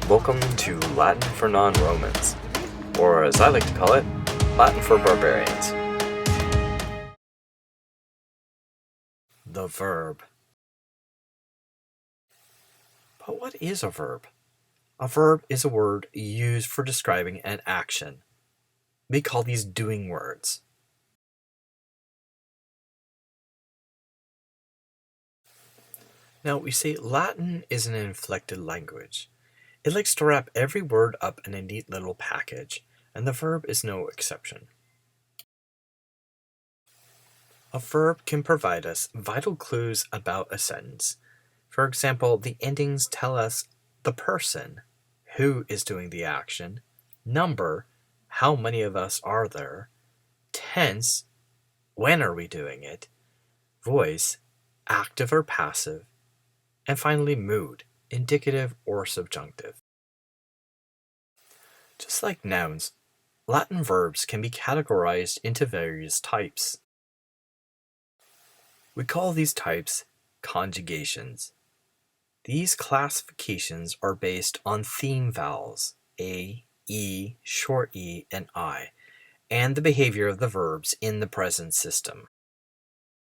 Welcome to Latin for Non-Romans, or as I like to call it, Latin for Barbarians. The verb. But what is a verb? A verb is a word used for describing an action. We call these doing words. Now, we say Latin is an inflected language. It likes to wrap every word up in a neat little package, and the verb is no exception. A verb can provide us vital clues about a sentence. For example, the endings tell us the person, who is doing the action, number, how many of us are there, tense, when are we doing it, voice, active or passive, and finally mood, indicative or subjunctive. Just like nouns, Latin verbs can be categorized into various types. We call these types conjugations. These classifications are based on theme vowels, A, E, short E, and I, and the behavior of the verbs in the present system.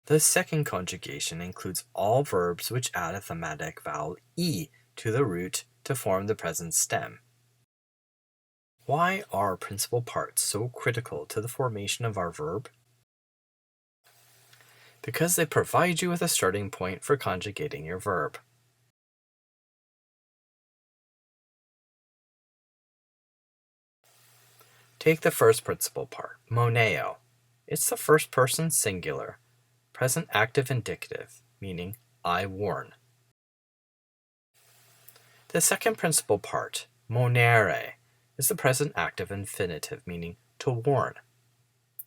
The second conjugation includes all verbs which add a thematic vowel E to the root to form the present stem. Why are principal parts so critical to the formation of our verb? Because they provide you with a starting point for conjugating your verb. Take the first principal part, moneo. It's the first person singular, present active indicative, meaning I warn. The second principal part, monere, is the present active infinitive, meaning to warn.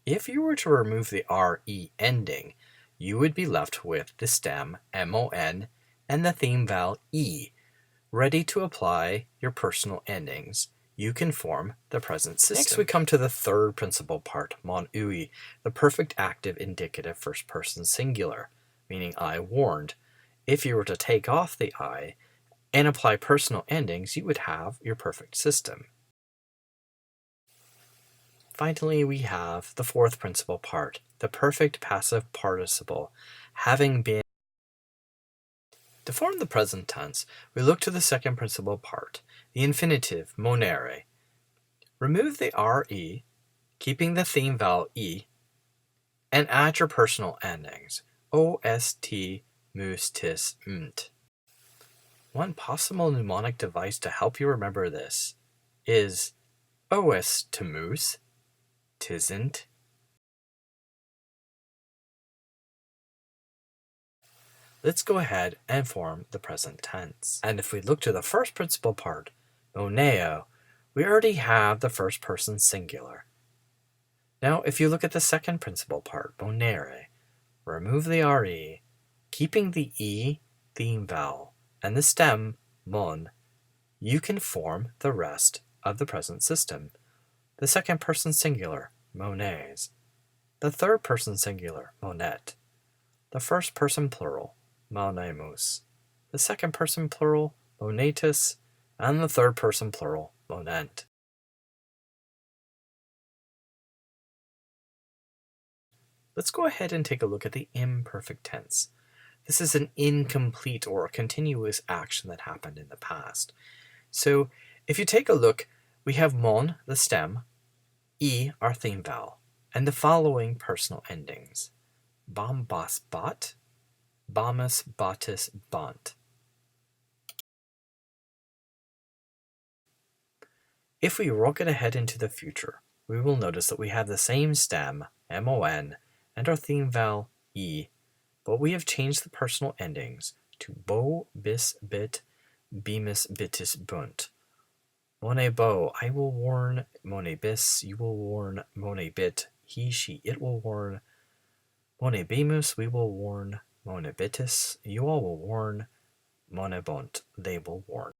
If you were to remove the re ending, you would be left with the stem mon and the theme vowel e, ready to apply your personal endings. You can form the present system. Next we come to the third principal part, monui, the perfect active indicative first person singular, meaning I warned. If you were to take off the I and apply personal endings, you would have your perfect system. Finally, we have the fourth principal part, the perfect passive participle, having been. To form the present tense, we look to the second principal part, the infinitive, monere. Remove the re, keeping the theme vowel e, and add your personal endings, ost, mus, tis, mt. One possible mnemonic device to help you remember this is os to mus, tisn't. Let's go ahead and form the present tense. And if we look to the first principal part, moneo, we already have the first person singular. Now, if you look at the second principal part, monere, remove the re, keeping the e theme vowel and the stem mon, you can form the rest of the present system. The second person singular, mones. The third person singular, monet. The first person plural, monemus. The second person plural, monetus. And the third person plural, monent. Let's go ahead and take a look at the imperfect tense. This is an incomplete or a continuous action that happened in the past. So if you take a look, we have mon, the stem, e, our theme vowel, and the following personal endings. Bombas bot, bomus botus bont. If we rocket ahead into the future, we will notice that we have the same stem, mon, and our theme vowel, e, but we have changed the personal endings to bo, bis, bit, bemis, bitis, bunt. Mone bo, I will warn, mone bis, you will warn, mone bit, he, she, it will warn, mone bemus, we will warn, mone bitis, you all will warn, mone bunt, they will warn.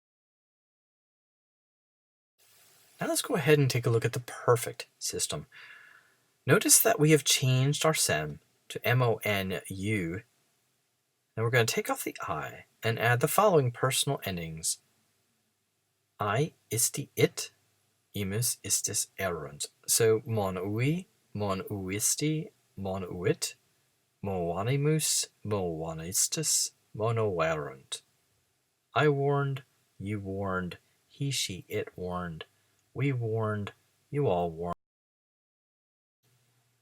Now let's go ahead and take a look at the perfect system. Notice that we have changed our sem to monu. Now we're going to take off the I and add the following personal endings. I isti it, imus istis erunt. So mon ui, mon uisti, mon uit, moanimus, moanistis, monoerunt. I warned, you warned, he, she, it warned, we warned, you all warned.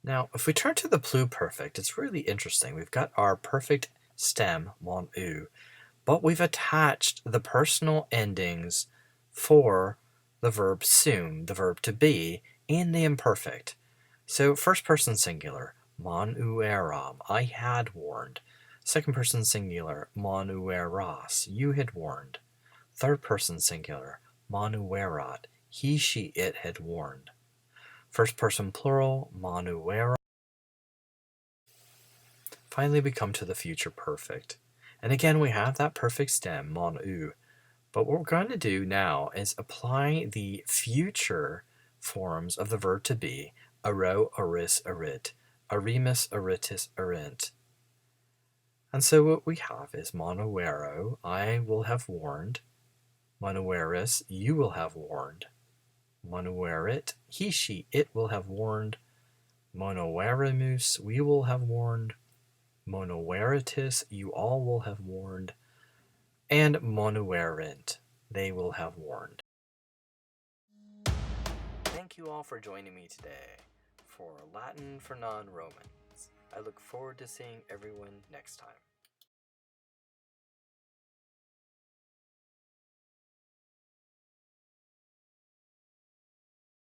Now, if we turn to the pluperfect, it's really interesting. We've got our perfect stem, mon u, but we've attached the personal endings for the verb sum, the verb to be, and the imperfect. So first person singular, mon ueram, I had warned. Second person singular, mon ueras, you had warned. Third person singular, mon uerat, he, she, it had warned. First person plural, mon ueram. Finally, we come to the future perfect. And again, we have that perfect stem, mon u. But what we're going to do now is apply the future forms of the verb to be, aro, aris, arit, arimus, aritis, arint. And so what we have is monoero, I will have warned. Monoeris, you will have warned. Monoerit, he, she, it will have warned. Monoerimus, we will have warned. Monoeritis, you all will have warned. And monoerint, they will have warned. Thank you all for joining me today for Latin for Non-Romans. I look forward to seeing everyone next time.